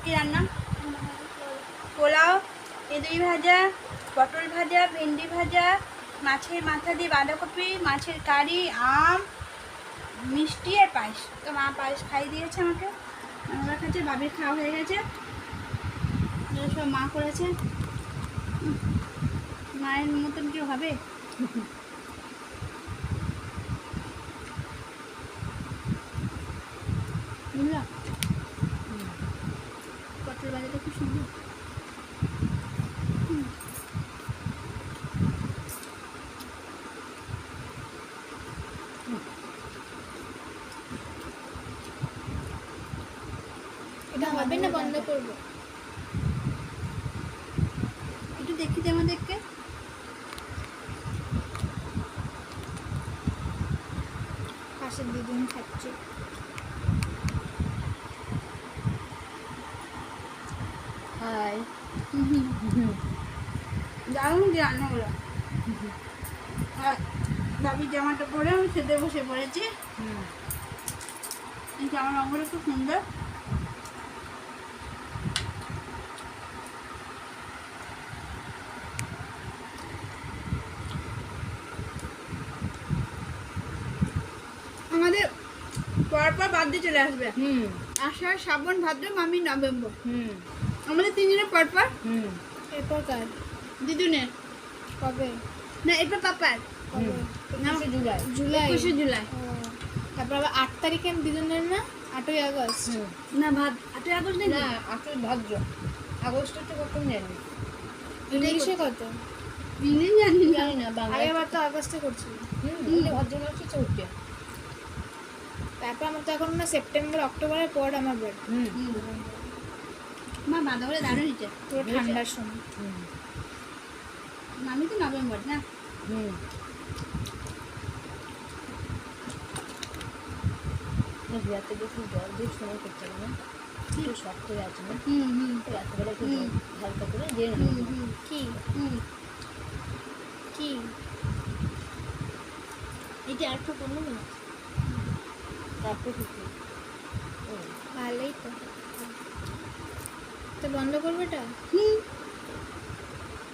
কি রান্না? পোলাও, তেঁতুলি ভাজা, পটল ভাজা, ভেন্ডি ভাজা, মাছের মাথা দিয়ে বাঁধাকপি, মাছের কারি, আম, মিষ্টি আর পায়েস। তো মা পায়েস খাইয়ে দিয়েছে আমাকে, আমরা খাচ্ছে, বাবির খাওয়া হয়ে গেছে, এগুলো সব মা করেছে। মায়ের মতন কেউ হবে? বুঝলা? পটল ভাজাটা খুব সুন্দর। এটা হবে না, বন্ধ করবো। একটু দেখি দে আমাদেরকে। পাশের দিদিন খাচ্ছে। হাই। দারুণ যে রান্নাগুলো। আর বাবির জামাটা পরে আমি খেতে বসে পড়েছি। এই জামার রঙগুলো খুব সুন্দর। আমাদের পরপর বার্থডে চলে আসবে। আষাঢ়, শ্রাবণ, ভাদ্র, মামি নভেম্বর। আমাদের 3 দিনের পরপর। এরপর কার? দিদুনের। কবে? না, এরপর পাপার। কবে? না, জুলাই। জুলাই। 21শে জুলাই। ও, তারপর আবার 8 তারিখে দিদুনের না, 8ই আগস্ট। না, 8ই আগস্ট নেই। না, 8 ভাদ্র। আগস্ট তো কখন জানি। ইংলিশে কত? ইংলিশ জানি না। জানি না, বাংলা। আগেবার তো আগস্টে করছিল। ভাদ্র মাসে 4টে। তারপর আমার তো এখন না সেপ্টেম্বর অক্টোবরের পর আমার বার্থডে। মা বাঁধা করে দারুণ হয়েছে। পুরো ঠান্ডার সময়। মামি তো নভেম্বর না। বিয়াতে বেশি জল দিয়ে সময় করতে হবে না, একটু শক্ত হয়ে আছে না, রাত্রেবেলা একটু হালকা করে দিয়ে নেবো। কি কি এটা আর একটু করলো না, তারপর কিছু ভালোই তো। তো বন্ধ করবে এটা?